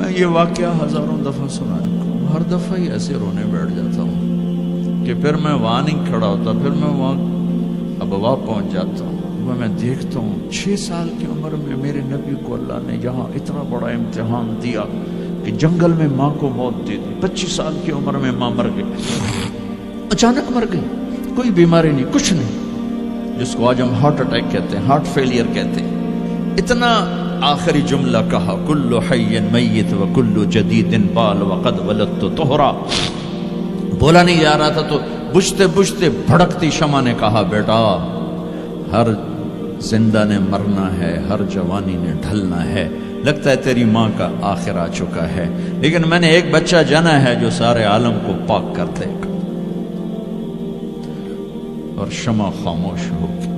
میں یہ واقعہ ہزاروں دفعہ سنا چکا ہوں، ہر دفعہ ہی ایسے رونے بیٹھ جاتا ہوں کہ پھر میں وہاں نہیں کھڑا ہوتا، پھر میں وہاں ابوا پہنچ جاتا ہوں، میں دیکھتا ہوں 6 سال کی عمر میں میرے نبی کو اللہ نے یہاں اتنا بڑا امتحان دیا کہ جنگل میں ماں کو موت دے دی، 25 سال کی عمر میں ماں مر گئی، اچانک مر گئی، کوئی بیماری نہیں، کچھ نہیں، جس کو آج ہم ہارٹ اٹیک کہتے ہیں، ہارٹ فیلئر کہتے ہیں، اتنا آخری جملہ کہا کل حی میت و کل جدید بال وقد ولدت طہرا، بولا نہیں جا رہا تھا تو بجھتے بجھتے بھڑکتی شمع نے کہا بیٹا ہر زندہ نے مرنا ہے، ہر جوانی نے ڈھلنا ہے، لگتا ہے تیری ماں کا آخر آ چکا ہے، لیکن میں نے ایک بچہ جانا ہے جو سارے عالم کو پاک کر دے گا۔ اور شمع خاموش ہو گئی۔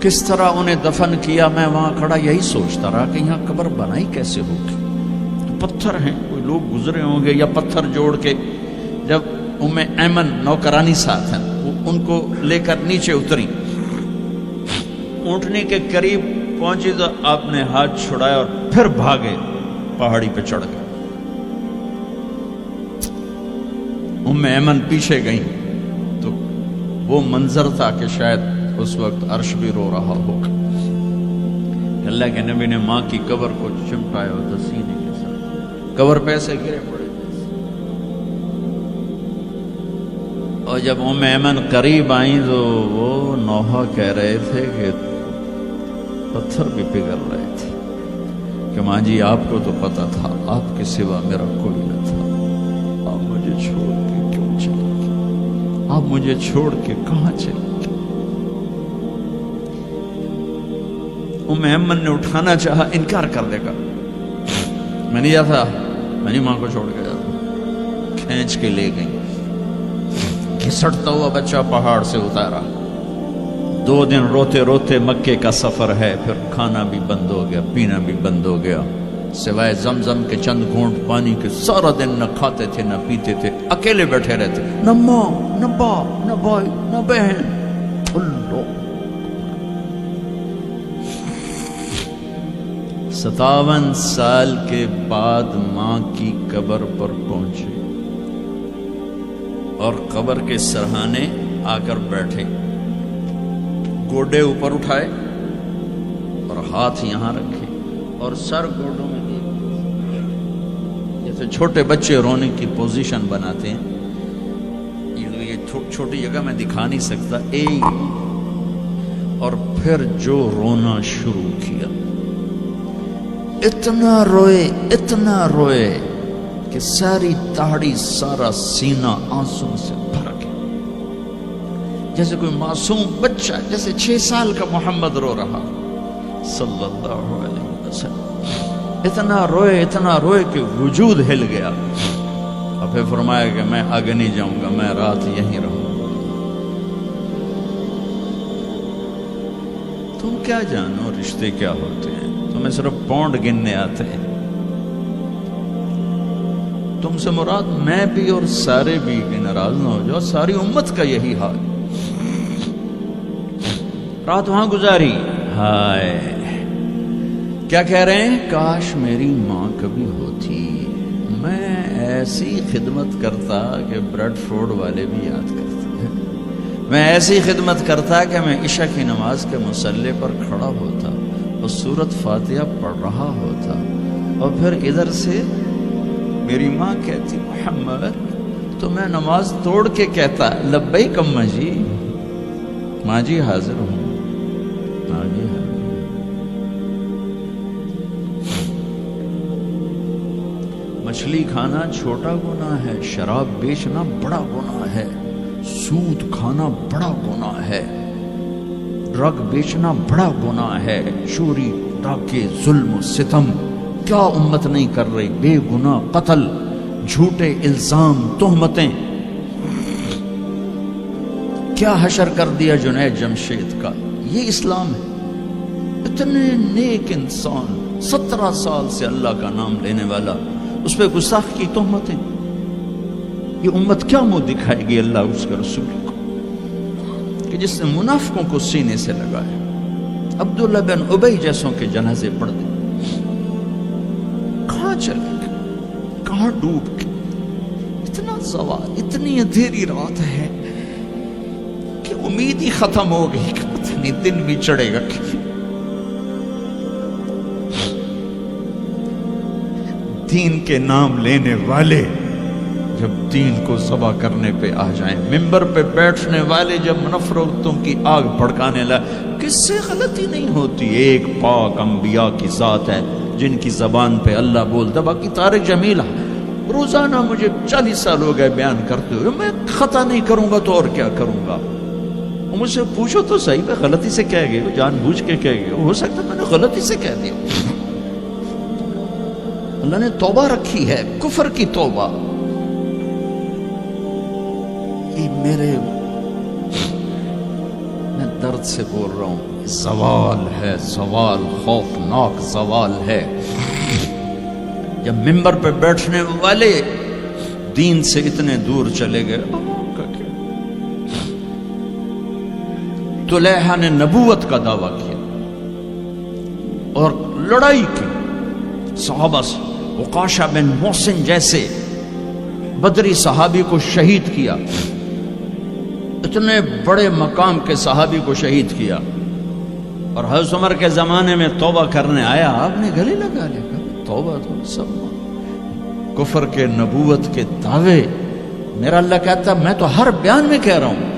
کس طرح انہیں دفن کیا، میں وہاں کھڑا یہی سوچتا رہا کہ یہاں قبر بنائی کیسے ہوگی، پتھر ہیں، کوئی لوگ گزرے ہوں گے یا پتھر جوڑ کے، جب ایمن نوکرانی ساتھ ہیں ان کو لے کر نیچے اتری، اونٹنی کے قریب پہنچی تو آپ نے ہاتھ چھڑایا اور پھر بھاگے، پہاڑی پہ چڑھ گئے، ایمن پیچھے گئیں تو وہ منظر تھا کہ شاید اس وقت عرش بھی رو رہا ہوگا۔ اللہ کے نبی نے ماں کی قبر کو چمٹایا ہوتا سینے کے ساتھ، قبر پہ ایسے گرے پڑے، اور جب ایمن قریب آئیں تو وہ نوحہ کہہ رہے تھے کہ پتھر بھی پگھل رہے تھے کہ ماں جی آپ کو تو پتا تھا آپ کے سوا میرا کوئی نہ تھا، آپ مجھے چھوڑ کے کیوں چلے گئے، آپ مجھے چھوڑ کے کہاں چلے گئے۔ ایمن نے اٹھانا چاہا، انکار کر دے گا، میں نہیں جاتا، میں نہیں ماں کو چھوڑ کے جاتا، کھینچ کے لے گئی، گھسٹتا ہوا بچہ پہاڑ سے اتارا، 2 دن روتے روتے مکے کا سفر ہے، پھر کھانا بھی بند ہو گیا، پینا بھی بند ہو گیا، سوائے زمزم کے چند گھونٹ پانی کے سارا دن نہ کھاتے تھے نہ پیتے تھے، اکیلے بیٹھے رہتے، نہ ماں نہ باپ نہ بھائی نہ بہن، اللہ۔ 57 سال کے بعد ماں کی قبر پر پہنچے اور قبر کے سرہانے آ کر بیٹھے، گوڈے اوپر اٹھائے اور ہاتھ یہاں رکھے اور سر گوڈوں میں دیے، جیسے چھوٹے بچے رونے کی پوزیشن بناتے ہیں، یہ چھوٹی جگہ میں دکھا نہیں سکتا، اور پھر جو رونا شروع کیا، اتنا روئے کہ ساری داڑھی سارا سینہ آنسو سے بھر گیا، جیسے کوئی معصوم بچہ، جیسے 6 سال کا محمد رو رہا صلی اللہ علیہ وسلم، اتنا روئے کہ وجود ہل گیا، اور پھر فرمایا کہ میں آگے نہیں جاؤں گا، میں رات یہیں رہوں گا۔ تم کیا جانو رشتے کیا ہوتے ہیں، تمہیں صرف پونڈ گننے آتے ہیں، تم سے مراد میں بھی اور سارے بھی، کہ ناراض نہ ہو جاؤ، ساری امت کا یہی حال، رات وہاں گزاری، ہائے کیا کہہ رہے ہیں، کاش میری ماں کبھی ہوتی، میں ایسی خدمت کرتا کہ بریڈ فورڈ والے بھی یاد کرتے، میں ایسی خدمت کرتا کہ میں عشاء کی نماز کے مصلے پر کھڑا ہوتا اور سورۃ فاتحہ پڑھ رہا ہوتا، اور پھر ادھر سے میری ماں کہتی محمد، تو میں نماز توڑ کے کہتا لبیک اماں جی، ماں جی حاضر ہوں، ماں جی حاضر۔ مچھلی کھانا چھوٹا گناہ ہے، شراب بیچنا بڑا گناہ ہے، سود کھانا بڑا گناہ ہے، ڈرگ بیچنا بڑا گناہ ہے، چوری ڈاکے ظلم و ستم کیا امت نہیں کر رہی، بے گناہ قتل، جھوٹے الزام تہمتیں، کیا حشر کر دیا جنید جمشید کا، یہ اسلام ہے۔ اتنے نیک انسان، 17 سال سے اللہ کا نام لینے والا، اس پہ گستاخ کی تہمتیں، یہ امت کیا منہ دکھائے گی اللہ اس کے رسول کو، کہ جس نے منافقوں کو سینے سے لگایا، عبداللہ بن ابی جیسوں کے جنازے پڑھ دیں. کہاں چلے گئے, کہاں ڈوب کے. اتنا زوال, اتنی اندھیری رات ہے کہ امید ہی ختم ہو گئی کہ پتہ نہیں دن بھی چڑھے گا. دین کے نام لینے والے جب دین کو ذبح کرنے پہ آ جائیں, ممبر پہ بیٹھنے والے جب نفرتوں کی آگ بھڑکانے لگے, کس سے غلطی نہیں ہوتی. ایک پاک انبیاء کی ذات ہے جن کی زبان پہ اللہ بولتا. باقی طارق جمیلہ روزانہ مجھے 40 سال ہو گئے بیان کرتے ہوئے, میں خطا نہیں کروں گا تو اور کیا کروں گا. مجھ سے پوچھو تو صحیح, میں غلطی سے کہہ گئے, جان بوجھ کے کہہ گئے, ہو سکتا میں نے غلطی سے کہہ دیا. اللہ نے توبہ رکھی ہے, کفر کی توبہ. یہ میں درد سے بول رہا ہوں, زوال ہے, زوال خوفناک زوال ہے. جب ممبر پہ بیٹھنے والے دین سے اتنے دور چلے گئے. طلحہ نے نبوت کا دعویٰ کیا اور لڑائی کی صحابہ سے. عکاشہ بن محسن جیسے بدری صحابی کو شہید کیا, اتنے بڑے مقام کے صحابی کو شہید کیا. اور حضرت عمر کے زمانے میں توبہ کرنے آیا, آپ نے گلے لگا لیا, توبہ تو سب کفر کے نبوت کے دعوے. میرا اللہ کہتا میں تو ہر بیان میں کہہ رہا ہوں